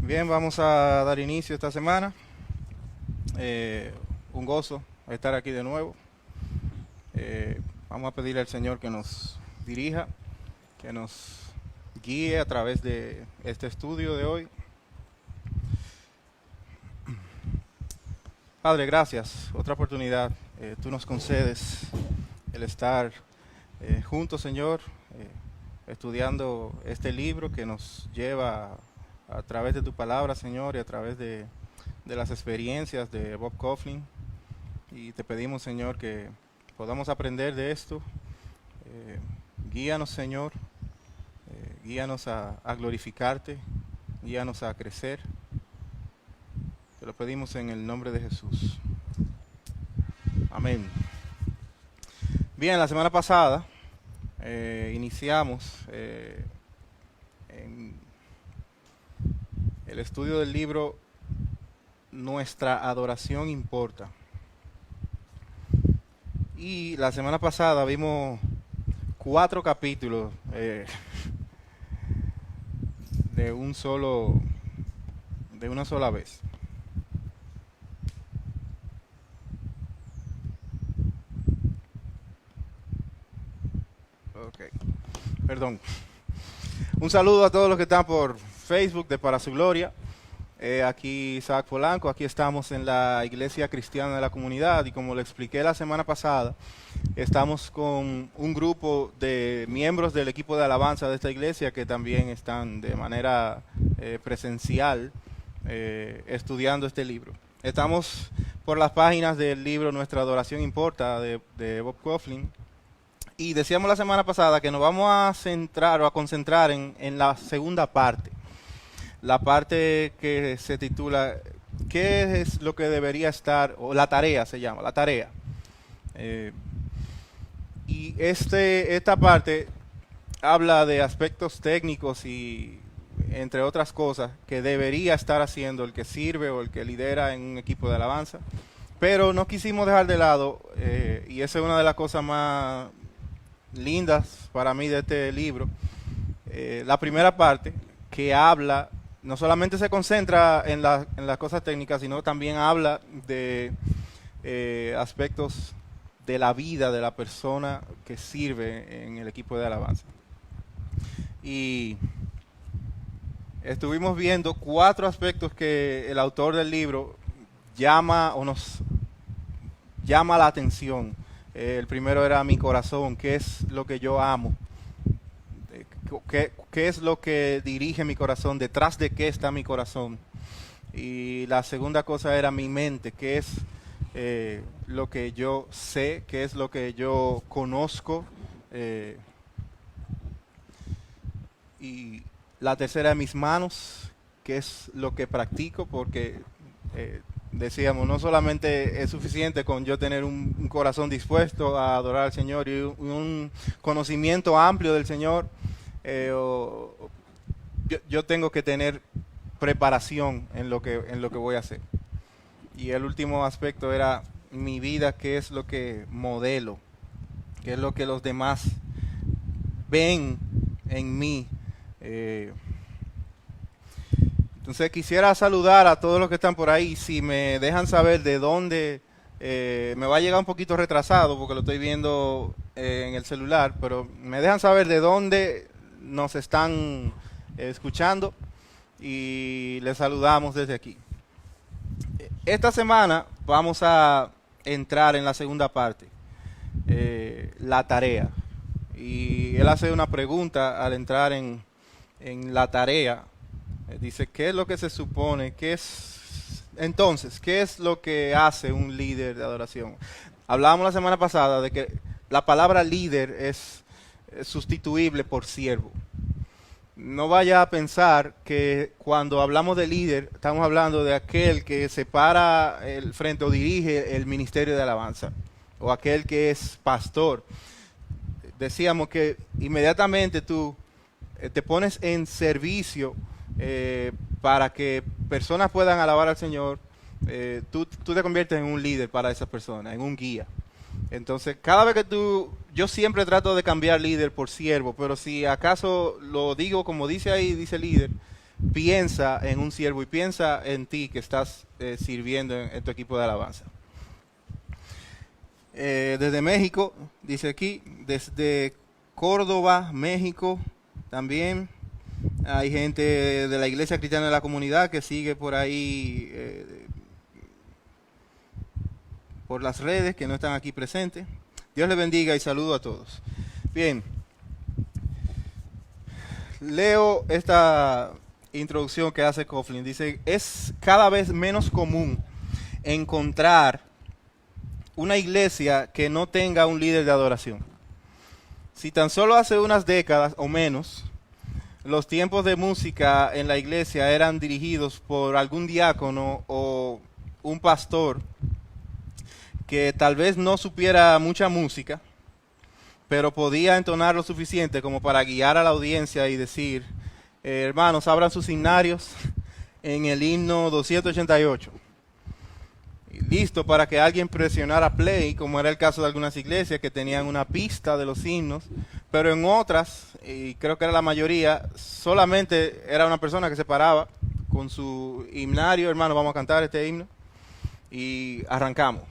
Bien, vamos a dar inicio esta semana. Un gozo estar aquí de nuevo. Vamos a pedirle al Señor que nos dirija, que nos guíe a través de este estudio de hoy. Padre, gracias. Otra oportunidad. Tú nos concedes el estar juntos, Señor, estudiando este libro que nos lleva a través de tu palabra, Señor, y a través de las experiencias de Bob Kauflin. Y te pedimos, Señor, que podamos aprender de esto. Guíanos, Señor, guíanos a glorificarte, guíanos a crecer. Te lo pedimos en el nombre de Jesús. Amén. Bien, la semana pasada iniciamos en el estudio del libro Nuestra adoración importa. Y la semana pasada vimos 4 capítulos de una sola vez. Ok, perdón. Un saludo a todos los que están por Facebook de Para Su Gloria. Aquí Isaac Polanco, aquí estamos en la Iglesia Cristiana de la Comunidad y como le expliqué la semana pasada, estamos con un grupo de miembros del equipo de alabanza de esta iglesia que también están de manera presencial estudiando este libro. Estamos por las páginas del libro Nuestra Adoración Importa de Bob Kauflin. Y decíamos la semana pasada que nos vamos a centrar o a concentrar en la segunda parte. La parte que se titula ¿qué es lo que debería estar? O la tarea se llama, la tarea. Y esta parte habla de aspectos técnicos y entre otras cosas que debería estar haciendo el que sirve o el que lidera en un equipo de alabanza. Pero no quisimos dejar de lado, y esa es una de las cosas más lindas para mí de este libro, la primera parte que habla, no solamente se concentra en las cosas técnicas, sino también habla de aspectos de la vida de la persona que sirve en el equipo de alabanza. Y estuvimos viendo 4 aspectos que el autor del libro llama o nos llama la atención. El primero era mi corazón, qué es lo que yo amo, qué es lo que dirige mi corazón, detrás de qué está mi corazón. Y la segunda cosa era mi mente, qué es lo que yo sé, qué es lo que yo conozco. Y la tercera, mis manos, qué es lo que practico, porque decíamos, no solamente es suficiente con yo tener un corazón dispuesto a adorar al Señor y un conocimiento amplio del Señor, yo tengo que tener preparación en lo que voy a hacer. Y el último aspecto era mi vida, qué es lo que modelo, qué es lo que los demás ven en mí. Entonces quisiera saludar a todos los que están por ahí. Si me dejan saber de dónde, me va a llegar un poquito retrasado porque lo estoy viendo en el celular, pero me dejan saber de dónde nos están escuchando y les saludamos desde aquí. Esta semana vamos a entrar en la segunda parte, la tarea. Y él hace una pregunta al entrar en la tarea. Dice, ¿qué es lo que se supone? Entonces, ¿qué es lo que hace un líder de adoración? Hablábamos la semana pasada de que la palabra líder es sustituible por siervo. No vaya a pensar que cuando hablamos de líder, estamos hablando de aquel que se para el frente o dirige el ministerio de alabanza, o aquel que es pastor. Decíamos que inmediatamente tú te pones en servicio para que personas puedan alabar al Señor, tú te conviertes en un líder para esas personas, en un guía. Entonces, cada vez que yo siempre trato de cambiar líder por siervo, pero si acaso lo digo como dice ahí, dice líder, piensa en un siervo y piensa en ti que estás sirviendo en tu equipo de alabanza. Desde México, dice aquí, desde Córdoba, México, también hay gente de la Iglesia Cristiana de la Comunidad que sigue por ahí, por las redes, que no están aquí presentes. Dios les bendiga y saludo a todos. Bien, leo esta introducción que hace Coughlin. Dice, es cada vez menos común encontrar una iglesia que no tenga un líder de adoración. Si tan solo hace unas décadas o menos, los tiempos de música en la iglesia eran dirigidos por algún diácono o un pastor que tal vez no supiera mucha música, pero podía entonar lo suficiente como para guiar a la audiencia y decir, hermanos, abran sus himnarios en el himno 288. Y listo para que alguien presionara play, como era el caso de algunas iglesias que tenían una pista de los himnos, pero en otras, y creo que era la mayoría, solamente era una persona que se paraba con su himnario, hermano, vamos a cantar este himno, y arrancamos.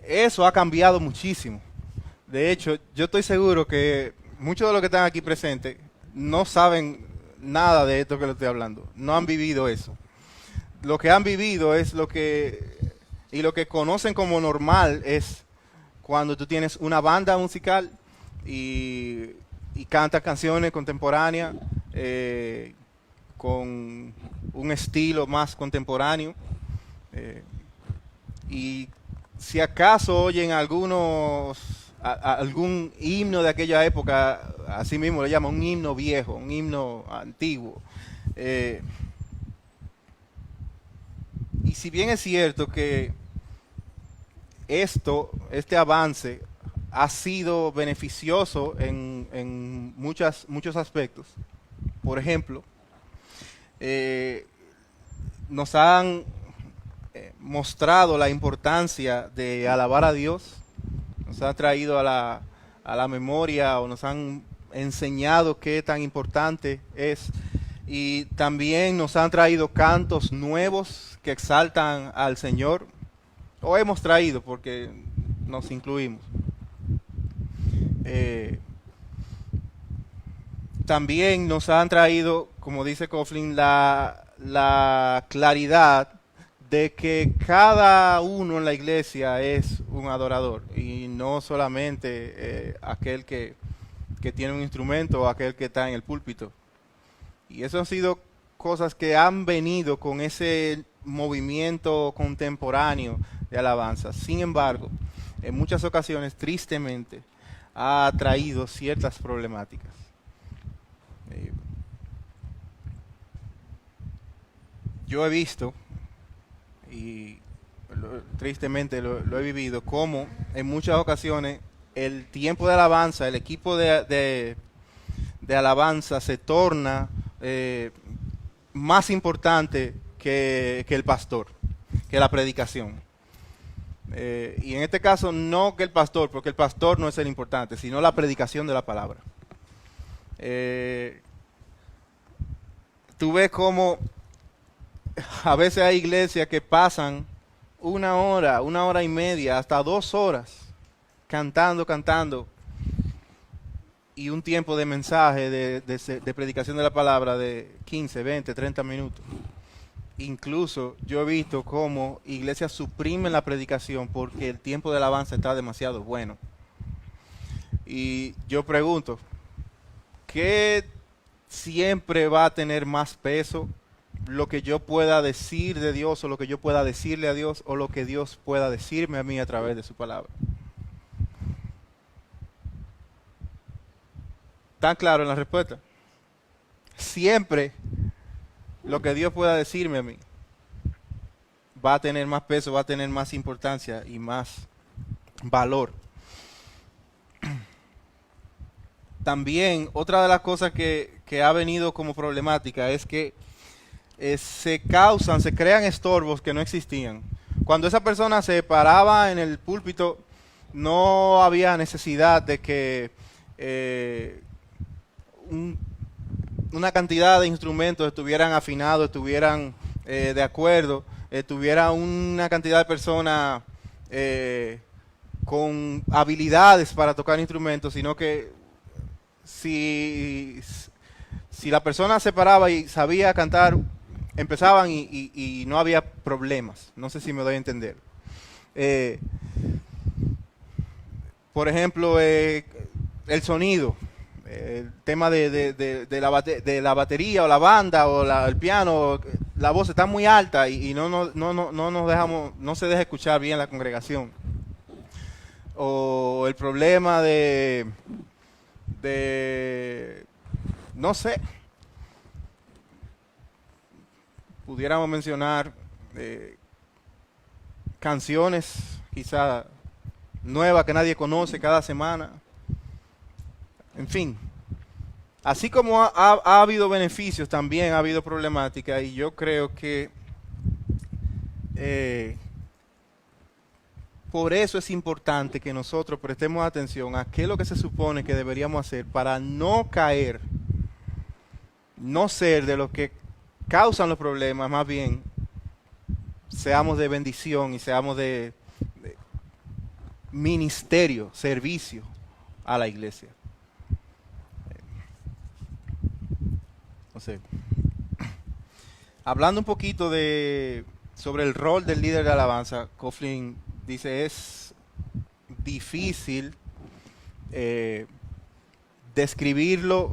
Eso ha cambiado muchísimo. De hecho, yo estoy seguro que muchos de los que están aquí presentes no saben nada de esto que les estoy hablando. No han vivido eso. Lo que han vivido es lo que conocen como normal es cuando tú tienes una banda musical y cantas canciones contemporáneas con un estilo más contemporáneo. Y si acaso oyen algún himno de aquella época, así mismo le llaman un himno viejo, un himno antiguo. Y si bien es cierto que este avance ha sido beneficioso en muchos aspectos, por ejemplo, nos han mostrado la importancia de alabar a Dios, nos ha traído a la memoria o nos han enseñado qué tan importante es, y también nos han traído cantos nuevos que exaltan al Señor, o hemos traído porque nos incluimos. También nos han traído, como dice Coughlin, la claridad de que cada uno en la iglesia es un adorador y no solamente aquel que tiene un instrumento o aquel que está en el púlpito. Y eso han sido cosas que han venido con ese movimiento contemporáneo de alabanza. Sin embargo, en muchas ocasiones, tristemente, ha traído ciertas problemáticas. Yo he visto, y tristemente lo he vivido, como en muchas ocasiones el tiempo de alabanza, el equipo de alabanza se torna más importante que el pastor, que la predicación. Y en este caso no que el pastor, porque el pastor no es el importante, sino la predicación de la palabra. Tú ves como a veces hay iglesias que pasan una hora y media, hasta 2 horas cantando, y un tiempo de mensaje, de predicación de la palabra de 15, 20, 30 minutos. Incluso yo he visto cómo iglesias suprimen la predicación porque el tiempo de alabanza está demasiado bueno. Y yo pregunto, ¿qué siempre va a tener más peso? ¿Lo que yo pueda decir de Dios, o lo que yo pueda decirle a Dios, o lo que Dios pueda decirme a mí a través de su palabra? ¿Tan claro en la respuesta? Siempre lo que Dios pueda decirme a mí va a tener más peso, va a tener más importancia y más valor. También otra de las cosas que ha venido como problemática es que se crean estorbos que no existían. Cuando esa persona se paraba en el púlpito, no había necesidad de que una cantidad de instrumentos estuvieran afinados, estuvieran de acuerdo, tuviera una cantidad de personas con habilidades para tocar instrumentos, sino que si la persona se paraba y sabía cantar, empezaban y no había problemas. No sé si me doy a entender. Por ejemplo, el sonido, el tema de la batería o la banda o el piano, la voz está muy alta y no nos dejamos, no se deja escuchar bien la congregación. O el problema no sé, pudiéramos mencionar canciones quizá nuevas que nadie conoce cada semana. En fin, así como ha habido beneficios, también ha habido problemática, y yo creo que por eso es importante que nosotros prestemos atención a qué es lo que se supone que deberíamos hacer para no caer, no ser de los que causan los problemas, más bien seamos de bendición y seamos de ministerio, servicio a la iglesia. No sé. Hablando un poquito sobre el rol del líder de alabanza, Coughlin dice es difícil describirlo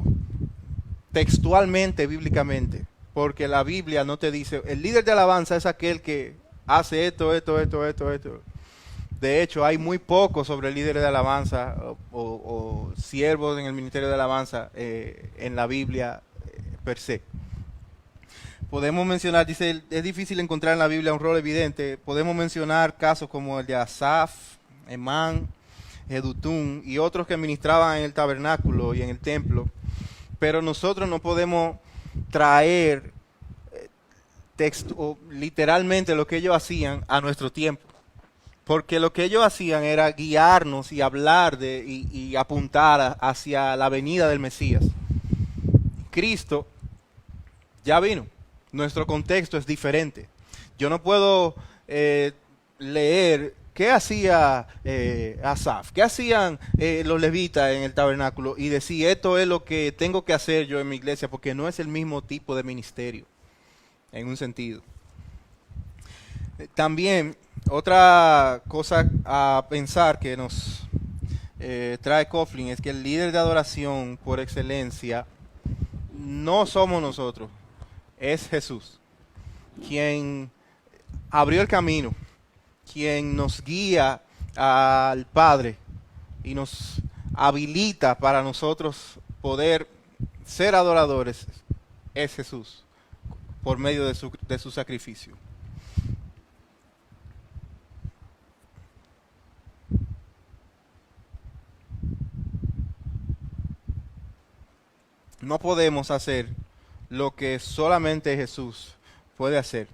textualmente, bíblicamente, porque la Biblia no te dice, el líder de alabanza es aquel que hace esto. De hecho, hay muy poco sobre el líder de alabanza o siervos en el ministerio de alabanza en la Biblia per se. Podemos mencionar, dice, es difícil encontrar en la Biblia un rol evidente. Podemos mencionar casos como el de Asaf, Emán, Edutún y otros que ministraban en el tabernáculo y en el templo. Pero nosotros no podemos traer texto, literalmente lo que ellos hacían a nuestro tiempo. Porque lo que ellos hacían era guiarnos y hablar y apuntar hacia la venida del Mesías. Cristo ya vino. Nuestro contexto es diferente. Yo no puedo leer qué hacía Asaf, qué hacían los levitas en el tabernáculo y decir esto es lo que tengo que hacer yo en mi iglesia, porque no es el mismo tipo de ministerio, en un sentido. También, otra cosa a pensar que nos trae Coughlin es que el líder de adoración por excelencia no somos nosotros, es Jesús, quien abrió el camino, quien nos guía al Padre y nos habilita para nosotros poder ser adoradores, es Jesús, por medio de su sacrificio. No podemos hacer lo que solamente Jesús puede hacer.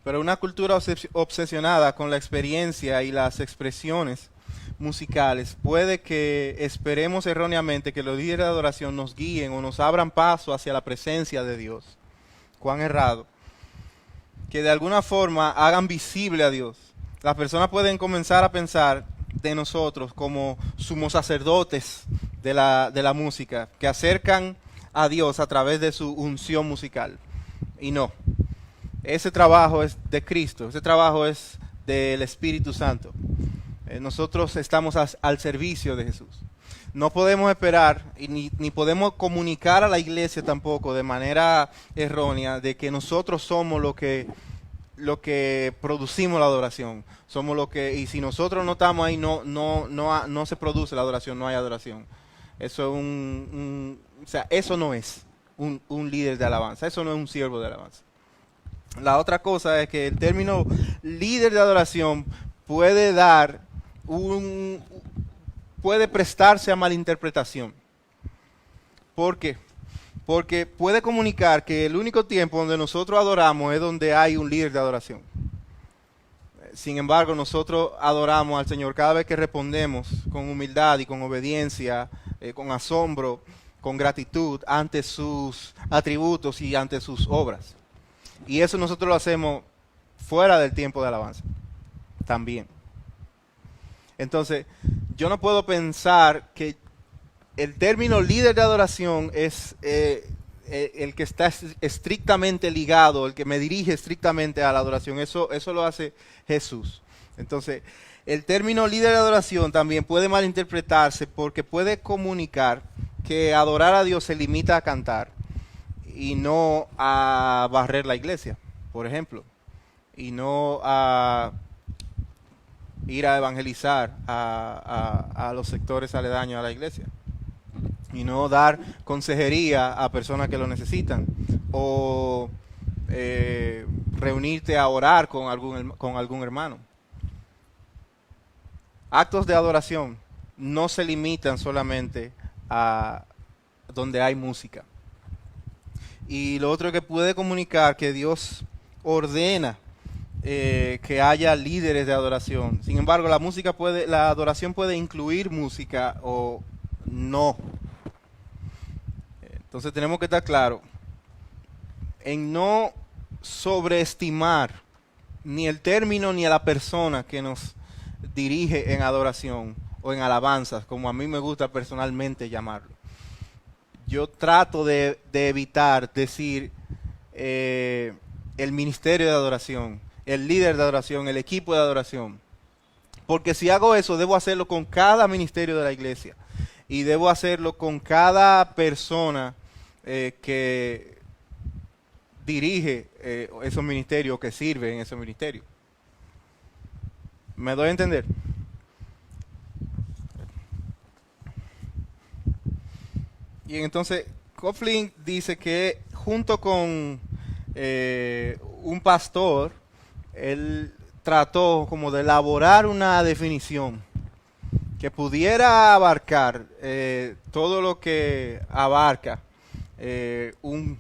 Pero una cultura obsesionada con la experiencia y las expresiones musicales puede que esperemos erróneamente que los líderes de adoración nos guíen o nos abran paso hacia la presencia de Dios. Cuán errado. Que de alguna forma hagan visible a Dios. Las personas pueden comenzar a pensar de nosotros como sumos sacerdotes de la música, que acercan a Dios a través de su unción musical. Y no. Ese trabajo es de Cristo, ese trabajo es del Espíritu Santo. Nosotros estamos al servicio de Jesús. No podemos esperar y ni podemos comunicar a la iglesia tampoco de manera errónea de que nosotros somos lo que producimos la adoración. Somos lo que, y si nosotros no estamos ahí, no se produce la adoración, no hay adoración. Eso es o sea, eso no es un líder de alabanza, eso no es un siervo de alabanza. La otra cosa es que el término líder de adoración puede puede prestarse a malinterpretación. ¿Por qué? Porque puede comunicar que el único tiempo donde nosotros adoramos es donde hay un líder de adoración. Sin embargo, nosotros adoramos al Señor cada vez que respondemos con humildad y con obediencia con asombro, con gratitud ante sus atributos y ante sus obras. Y eso nosotros lo hacemos fuera del tiempo de alabanza también. Entonces, yo no puedo pensar que el término líder de adoración es el que está estrictamente ligado, el que me dirige estrictamente a la adoración. Eso lo hace Jesús. Entonces, el término líder de adoración también puede malinterpretarse porque puede comunicar que adorar a Dios se limita a cantar y no a barrer la iglesia, por ejemplo, y no a ir a evangelizar a los sectores aledaños a la iglesia, y no dar consejería a personas que lo necesitan, o reunirte a orar con algún hermano. Actos de adoración no se limitan solamente a donde hay música. Y lo otro que puede comunicar que Dios ordena que haya líderes de adoración. Sin embargo, la adoración puede incluir música o no. Entonces tenemos que estar claros en no sobreestimar ni el término ni a la persona que nos dirige en adoración o en alabanzas, como a mí me gusta personalmente llamarlo. Yo trato de evitar decir el ministerio de adoración, el líder de adoración, el equipo de adoración. Porque si hago eso, debo hacerlo con cada ministerio de la iglesia. Y debo hacerlo con cada persona que dirige esos ministerios, que sirve en esos ministerios. ¿Me doy a entender? Y entonces Coughlin dice que junto con un pastor, él trató como de elaborar una definición que pudiera abarcar todo lo que abarca un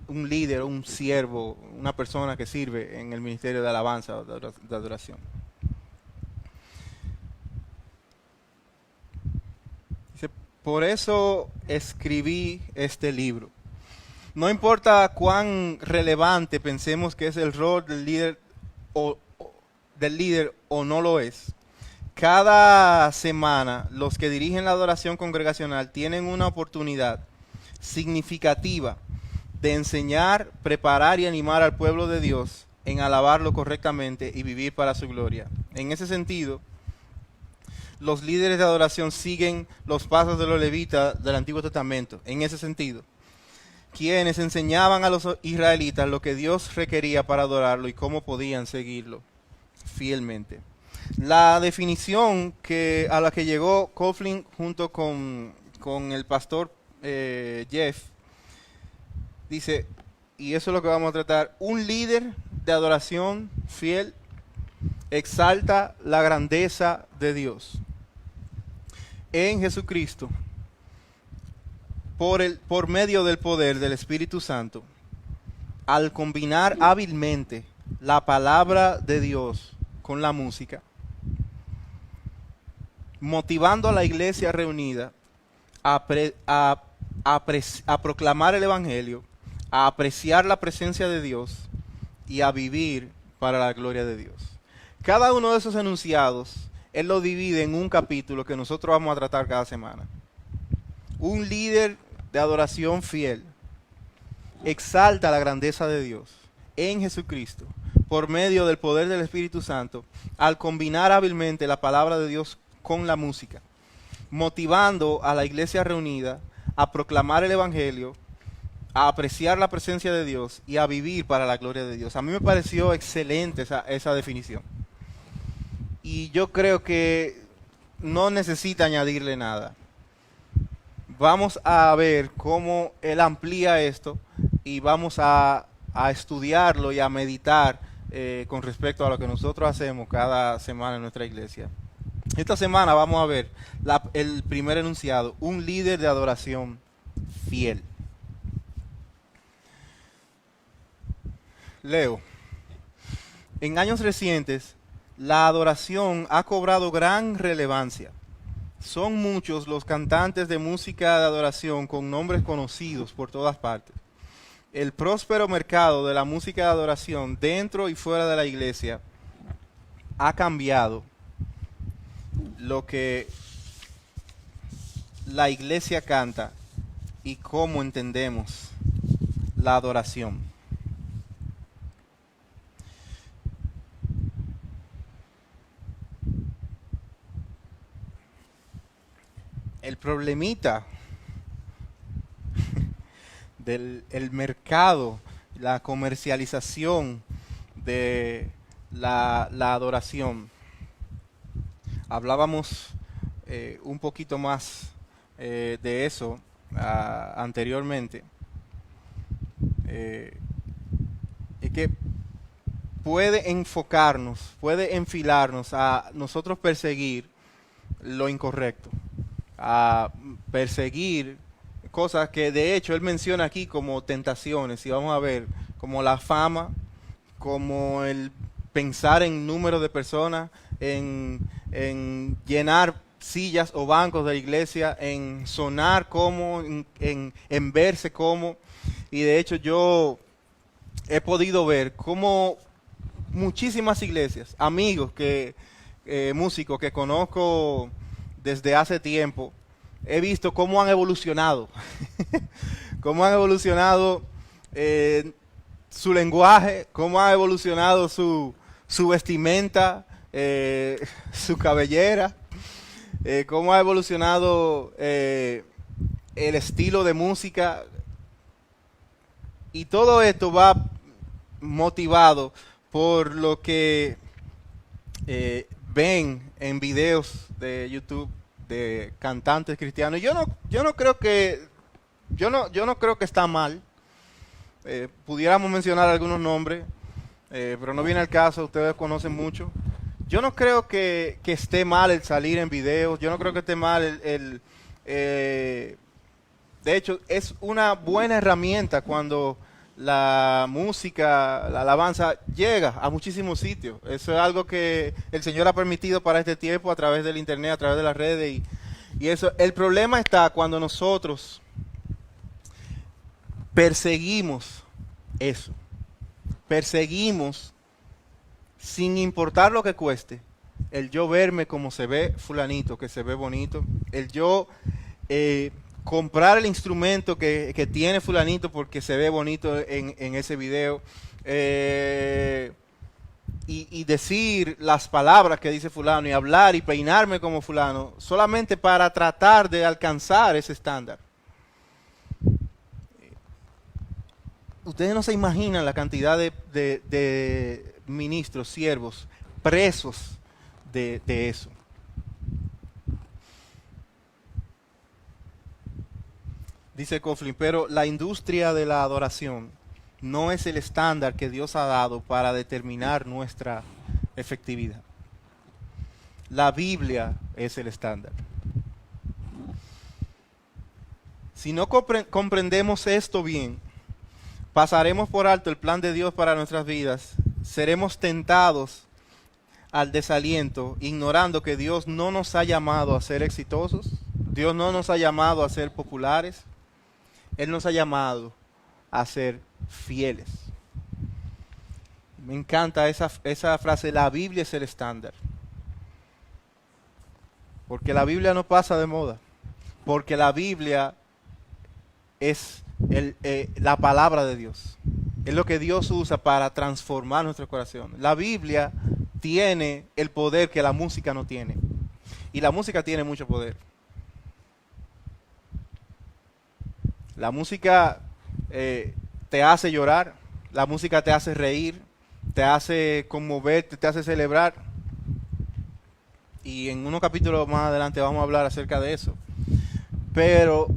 líder, un siervo, una persona que sirve en el ministerio de alabanza o de adoración. Dice, por eso escribí este libro. No importa cuán relevante pensemos que es el rol del líder o no lo es. Cada semana los que dirigen la adoración congregacional tienen una oportunidad significativa de enseñar, preparar y animar al pueblo de Dios en alabarlo correctamente y vivir para su gloria. En ese sentido, los líderes de adoración siguen los pasos de los levitas del Antiguo Testamento. En ese sentido, quienes enseñaban a los israelitas lo que Dios requería para adorarlo y cómo podían seguirlo fielmente. La definición a la que llegó Coughlin junto con el pastor Jeff dice, y eso es lo que vamos a tratar: un líder de adoración fiel exalta la grandeza de Dios en Jesucristo por medio del poder del Espíritu Santo, al combinar hábilmente la palabra de Dios con la música, motivando a la iglesia reunida a proclamar el Evangelio, a apreciar la presencia de Dios y a vivir para la gloria de Dios. Cada uno de esos enunciados, él lo divide en un capítulo que nosotros vamos a tratar cada semana. Un líder de adoración fiel exalta la grandeza de Dios en Jesucristo por medio del poder del Espíritu Santo, al combinar hábilmente la palabra de Dios con la música, motivando a la iglesia reunida a proclamar el Evangelio, a apreciar la presencia de Dios y a vivir para la gloria de Dios. A mí me pareció excelente esa definición. Y yo creo que no necesita añadirle nada. Vamos a ver cómo él amplía esto y vamos a estudiarlo y a meditar con respecto a lo que nosotros hacemos cada semana en nuestra iglesia. Esta semana vamos a ver el primer enunciado: un líder de adoración fiel. Leo. En años recientes, la adoración ha cobrado gran relevancia Son muchos los cantantes de música de adoración con nombres conocidos por todas partes. El próspero mercado de la música de adoración dentro y fuera de la iglesia ha cambiado lo que la iglesia canta y cómo entendemos la adoración. El problemita del el mercado, la comercialización de la adoración. Hablábamos un poquito más de eso anteriormente. Es que puede enfocarnos, puede enfilarnos a nosotros perseguir lo incorrecto, a perseguir cosas que de hecho él menciona aquí como tentaciones, y vamos a ver, como la fama, como el pensar en número de personas, en llenar sillas o bancos de la iglesia, en sonar como, en verse como. Y de hecho yo he podido ver cómo muchísimas iglesias, amigos músicos que conozco desde hace tiempo, he visto cómo han evolucionado, cómo han evolucionado su lenguaje, cómo ha evolucionado su vestimenta, su cabellera, cómo ha evolucionado el estilo de música. Y todo esto va motivado por lo que ven en videos de YouTube de cantantes cristianos. Yo no creo que yo no creo que está mal. Pudiéramos mencionar algunos nombres, pero no viene al caso. Ustedes conocen mucho. Yo no creo que esté mal el salir en videos. Yo no creo que esté mal de hecho, es una buena herramienta cuando la música, la alabanza llega a muchísimos sitios. Eso es algo que el Señor ha permitido para este tiempo a través del internet, a través de las redes y eso. El problema está cuando nosotros perseguimos eso. Perseguimos sin importar lo que cueste. El yo verme como se ve fulanito, que se ve bonito. El yo comprar el instrumento que tiene fulanito porque se ve bonito en ese video. Y decir las palabras que dice fulano y hablar y peinarme como fulano solamente para tratar de alcanzar ese estándar. Ustedes no se imaginan la cantidad de ministros, siervos, presos de eso. Dice Coughlin, pero la industria de la adoración no es el estándar que Dios ha dado para determinar nuestra efectividad. La Biblia es el estándar. Si no comprendemos esto bien, pasaremos por alto el plan de Dios para nuestras vidas, seremos tentados al desaliento, ignorando que Dios no nos ha llamado a ser exitosos, Dios no nos ha llamado a ser populares, Él nos ha llamado a ser fieles. Me encanta esa frase, la Biblia es el estándar. Porque la Biblia no pasa de moda. Porque la Biblia es la palabra de Dios. Es lo que Dios usa para transformar nuestro corazón. La Biblia tiene el poder que la música no tiene. Y la música tiene mucho poder. La música te hace llorar, la música te hace reír, te hace conmoverte, te hace celebrar. Y en unos capítulos más adelante vamos a hablar acerca de eso. Pero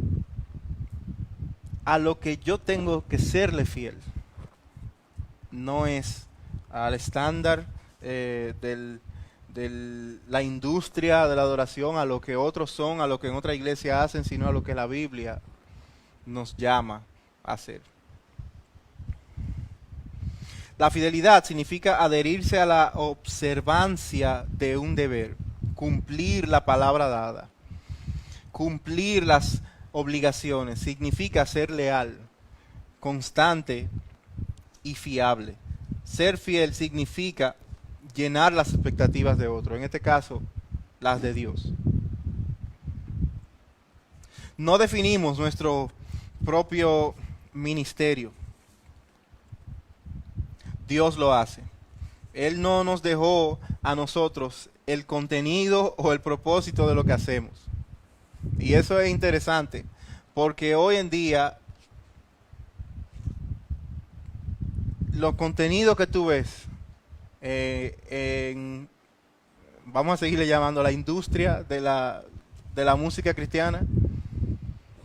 a lo que yo tengo que serle fiel no es al estándar de la industria de la adoración, a lo que otros son, a lo que en otra iglesia hacen, sino a lo que la Biblia nos llama a hacer. La fidelidad significa adherirse a la observancia de un deber, cumplir la palabra dada. cumplir las obligaciones, significa ser leal, constante y fiable. Ser fiel significa llenar las expectativas de otro, en este caso, las de Dios. No definimos nuestro propio ministerio. Dios lo hace. Él no nos dejó a nosotros el contenido o el propósito de lo que hacemos. Y eso es interesante, porque hoy en día los contenidos que tú ves vamos a seguirle llamando la industria de la música cristiana,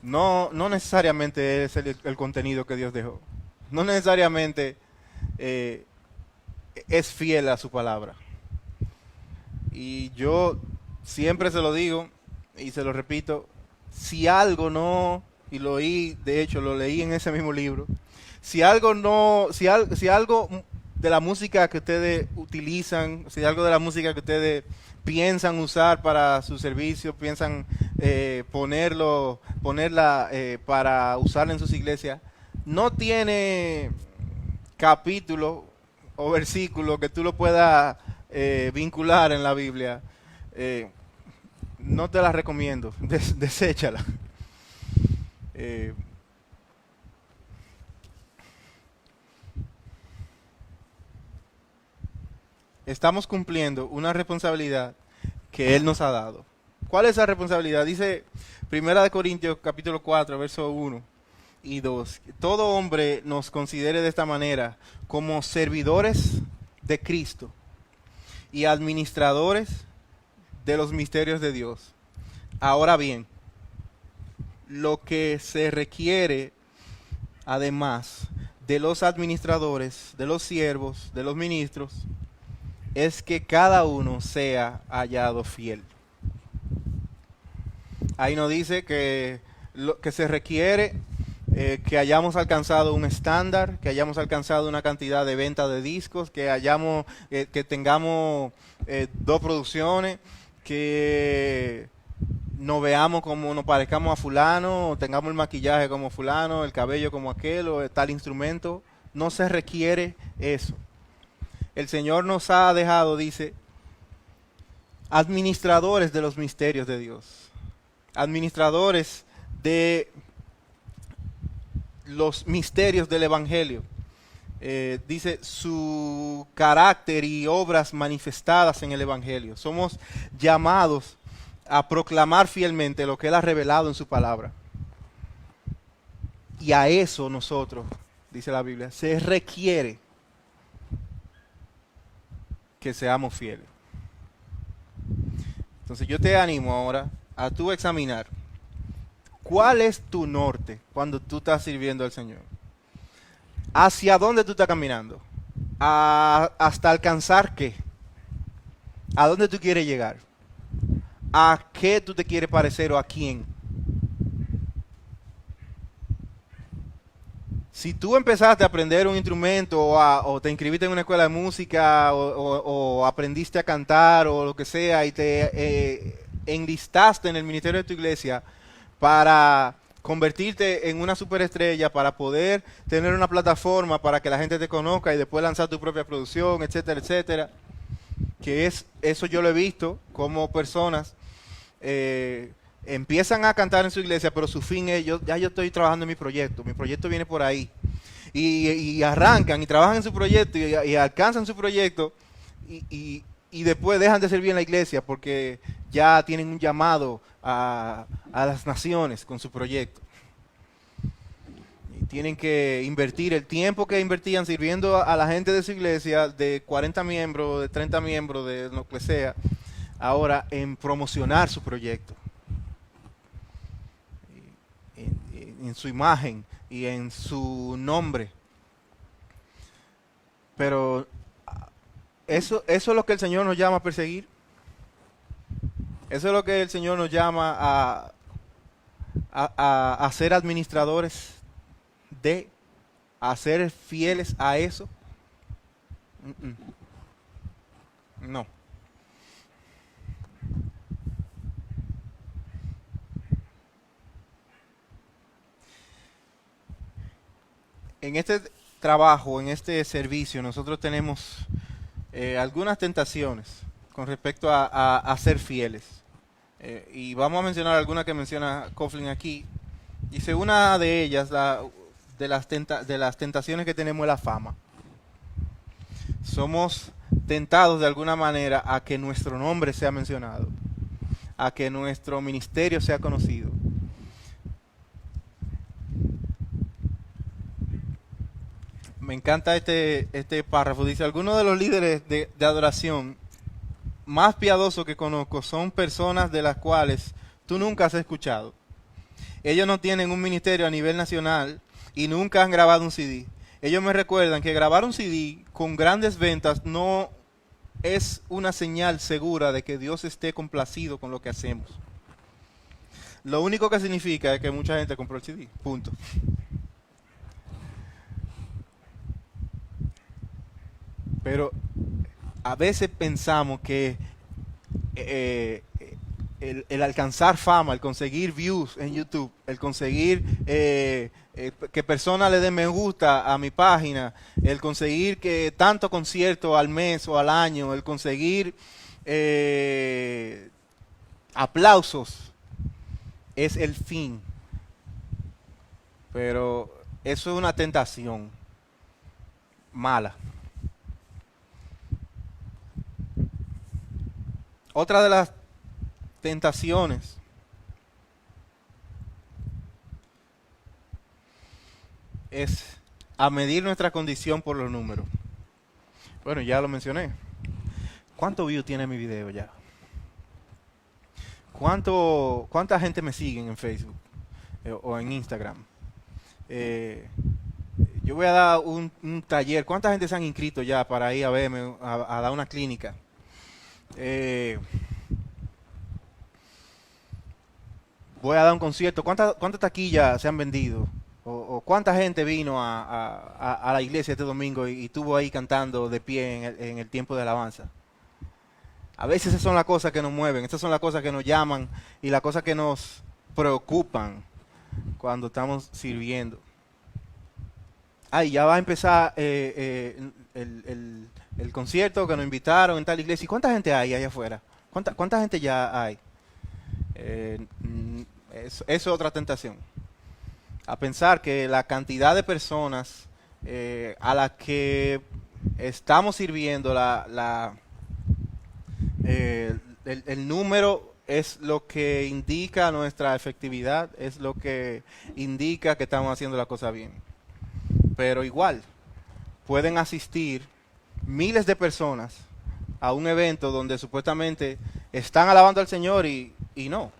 no necesariamente es el contenido que Dios dejó. No necesariamente eh, es fiel a su palabra. Y yo siempre se lo digo y se lo repito, si algo no, y lo oí, de hecho lo leí en ese mismo libro, si algo no, si algo de la música que ustedes utilizan, si algo de la música que ustedes piensan usar para su servicio, piensan ponerla para usarla en sus iglesias, no tiene capítulo o versículo que tú lo puedas vincular en la Biblia, no te la recomiendo, deséchala. Eh, Estamos cumpliendo una responsabilidad que Él nos ha dado. ¿Cuál es esa responsabilidad? Dice Primera de Corintios capítulo 4, verso 1 y 2. Todo hombre nos considere de esta manera como servidores de Cristo y administradores de los misterios de Dios. Ahora bien, lo que se requiere además de los administradores, de los siervos, de los ministros, es que cada uno sea hallado fiel. Ahí nos dice que lo que se requiere, que hayamos alcanzado un estándar, que hayamos alcanzado una cantidad de venta de discos, que tengamos 2 producciones, que nos veamos como nos parezcamos a fulano, o tengamos el maquillaje como fulano, el cabello como aquel, o tal instrumento. No se requiere eso. El Señor nos ha dejado, dice, administradores de los misterios de Dios, administradores de los misterios del Evangelio. Dice su carácter y obras manifestadas en el Evangelio. Somos llamados a proclamar fielmente lo que Él ha revelado en su palabra. Y a eso nosotros, dice la Biblia, se requiere que seamos fieles. Entonces yo te animo ahora a tú examinar cuál es tu norte cuando tú estás sirviendo al Señor. ¿Hacia dónde tú estás caminando? ¿Hasta alcanzar qué? ¿A dónde tú quieres llegar? ¿A qué tú te quieres parecer o a quién? Si tú empezaste a aprender un instrumento o te inscribiste en una escuela de música o aprendiste a cantar o lo que sea y te enlistaste en el ministerio de tu iglesia para convertirte en una superestrella, para poder tener una plataforma para que la gente te conozca y después lanzar tu propia producción, etcétera, etcétera, eso yo lo he visto como personas empiezan a cantar en su iglesia, pero su fin es, yo estoy trabajando en mi proyecto viene por ahí. Y arrancan y trabajan en su proyecto y alcanzan su proyecto y después dejan de servir en la iglesia porque ya tienen un llamado a las naciones con su proyecto. Y tienen que invertir el tiempo que invertían sirviendo a la gente de su iglesia, de 40 miembros, de 30 miembros, de lo que sea, ahora en promocionar su proyecto. En su imagen y en su nombre. Pero eso es lo que el Señor nos llama a perseguir. Eso es lo que el Señor nos llama a ser administradores a ser fieles a eso. No. En este trabajo, en este servicio, nosotros tenemos algunas tentaciones con respecto a ser fieles. Y vamos a mencionar algunas que menciona Coughlin aquí. Dice, una de ellas, de las tentaciones que tenemos es la fama. Somos tentados de alguna manera a que nuestro nombre sea mencionado, a que nuestro ministerio sea conocido. Me encanta este párrafo. Dice, algunos de los líderes de adoración más piadosos que conozco son personas de las cuales tú nunca has escuchado. Ellos no tienen un ministerio a nivel nacional y nunca han grabado un CD. Ellos me recuerdan que grabar un CD con grandes ventas no es una señal segura de que Dios esté complacido con lo que hacemos. Lo único que significa es que mucha gente compró el CD. Punto. Pero a veces pensamos que el alcanzar fama, el conseguir views en YouTube, el conseguir que personas le den me gusta a mi página, el conseguir que tanto concierto al mes o al año, el conseguir aplausos, es el fin. Pero eso es una tentación mala. Otra de las tentaciones es a medir nuestra condición por los números. Bueno, ya lo mencioné. ¿Cuánto view tiene mi video ya? ¿Cuánta gente me siguen en Facebook o en Instagram? Yo voy a dar un taller. ¿Cuánta gente se han inscrito ya para ir a verme, a dar una clínica? Voy a dar un concierto. ¿Cuántas taquillas se han vendido? O cuánta gente vino a la iglesia este domingo y estuvo ahí cantando de pie en el tiempo de alabanza? A veces esas son las cosas que nos mueven, esas son las cosas que nos llaman y las cosas que nos preocupan cuando estamos sirviendo. Ay, ya va a empezar el concierto que nos invitaron en tal iglesia. ¿Y cuánta gente hay allá afuera? ¿Cuánta gente ya hay? Eso es otra tentación. A pensar que la cantidad de personas a las que estamos sirviendo, el número es lo que indica nuestra efectividad, es lo que indica que estamos haciendo la cosa bien. Pero igual, pueden asistir miles de personas a un evento donde supuestamente están alabando al Señor y no.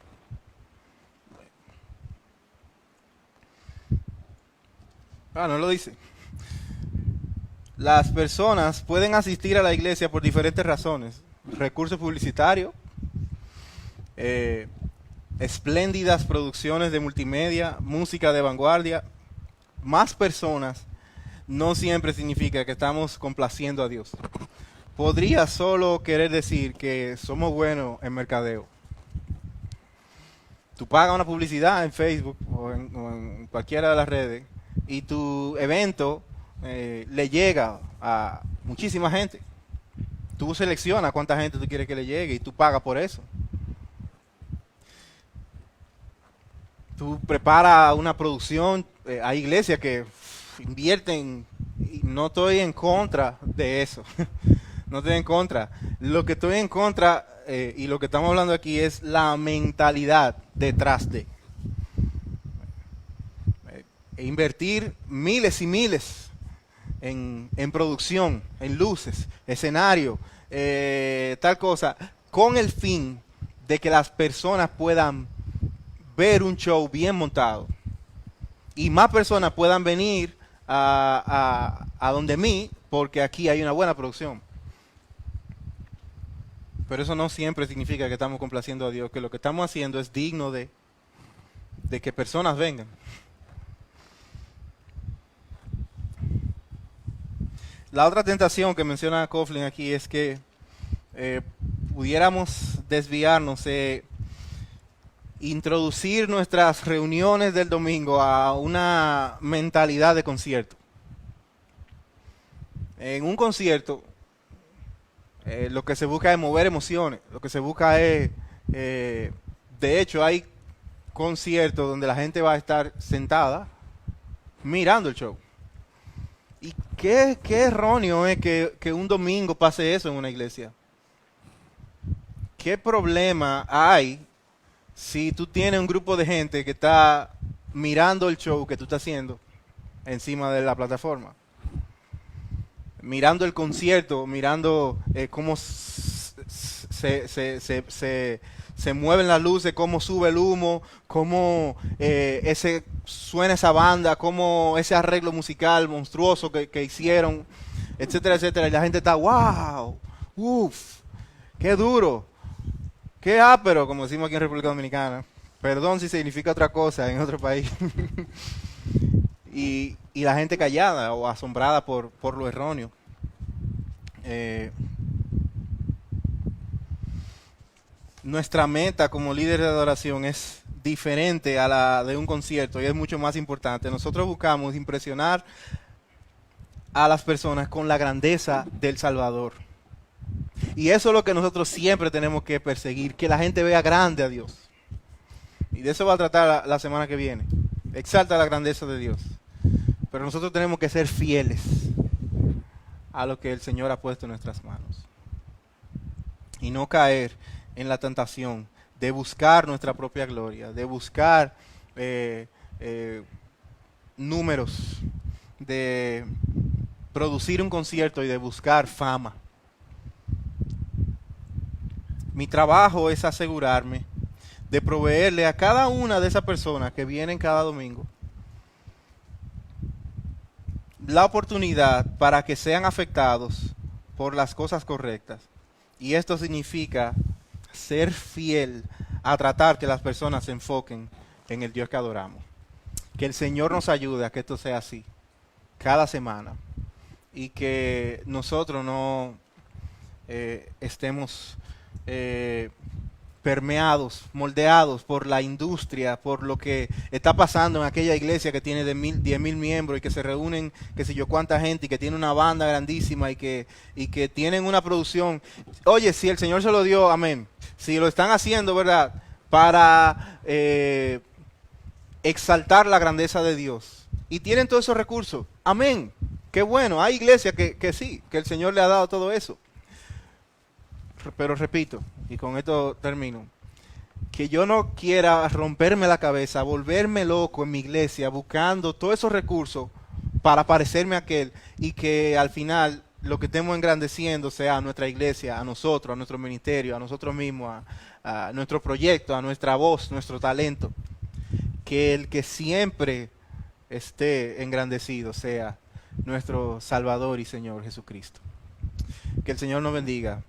No lo dice. Las personas pueden asistir a la iglesia por diferentes razones. Recursos publicitarios, espléndidas producciones de multimedia, música de vanguardia. Más personas no siempre significa que estamos complaciendo a Dios. Podría solo querer decir que somos buenos en mercadeo. Tú pagas una publicidad en Facebook o en cualquiera de las redes y tu evento le llega a muchísima gente. Tú seleccionas cuánta gente tú quieres que le llegue y tú pagas por eso. Tú preparas una producción, hay iglesias que invierten, y no estoy en contra de eso, no estoy en contra. Lo que estoy en contra y lo que estamos hablando aquí es la mentalidad detrás de. Invertir miles y miles en producción, en luces, escenario, tal cosa, con el fin de que las personas puedan ver un show bien montado y más personas puedan venir a donde mí porque aquí hay una buena producción. Pero eso no siempre significa que estamos complaciendo a Dios, que lo que estamos haciendo es digno de que personas vengan. La otra tentación que menciona Coughlin aquí es que pudiéramos desviarnos, introducir nuestras reuniones del domingo a una mentalidad de concierto. En un concierto, lo que se busca es mover emociones, lo que se busca es, de hecho, hay conciertos donde la gente va a estar sentada mirando el show. Y qué erróneo es que un domingo pase eso en una iglesia. ¿Qué problema hay si tú tienes un grupo de gente que está mirando el show que tú estás haciendo encima de la plataforma? Mirando el concierto, mirando cómo se mueven las luces, cómo sube el humo, cómo suena esa banda, cómo ese arreglo musical monstruoso que hicieron, etcétera, etcétera. Y la gente está, wow, uff, qué duro, qué ápero, como decimos aquí en República Dominicana. Perdón si significa otra cosa en otro país. Y la gente callada o asombrada por lo erróneo. Nuestra meta como líder de adoración es diferente a la de un concierto y es mucho más importante. Nosotros buscamos impresionar a las personas con la grandeza del Salvador. Y eso es lo que nosotros siempre tenemos que perseguir, que la gente vea grande a Dios. Y de eso va a tratar la semana que viene. Exalta la grandeza de Dios. Pero nosotros tenemos que ser fieles a lo que el Señor ha puesto en nuestras manos. Y no caer en la tentación de buscar nuestra propia gloria, de buscar números, de producir un concierto y de buscar fama. Mi trabajo es asegurarme de proveerle a cada una de esas personas que vienen cada domingo la oportunidad para que sean afectados por las cosas correctas. Y esto significa ser fiel a tratar que las personas se enfoquen en el Dios que adoramos. Que el Señor nos ayude a que esto sea así cada semana y que nosotros no estemos permeados, moldeados por la industria, por lo que está pasando en aquella iglesia que tiene 10,000 miembros y que se reúnen, qué sé yo, cuánta gente y que tiene una banda grandísima y que tienen una producción. Oye, si el Señor se lo dio, amén. Si lo están haciendo, ¿verdad? Para exaltar la grandeza de Dios. Y tienen todos esos recursos. Amén. Qué bueno. Hay iglesias que sí, que el Señor le ha dado todo eso. Pero repito, y con esto termino, que yo no quiera romperme la cabeza, volverme loco en mi iglesia buscando todos esos recursos para parecerme a aquel y que al final lo que estemos engrandeciendo sea a nuestra iglesia, a nosotros, a nuestro ministerio, a nosotros mismos, a nuestro proyecto, a nuestra voz, nuestro talento. Que el que siempre esté engrandecido sea nuestro Salvador y Señor Jesucristo. Que el Señor nos bendiga.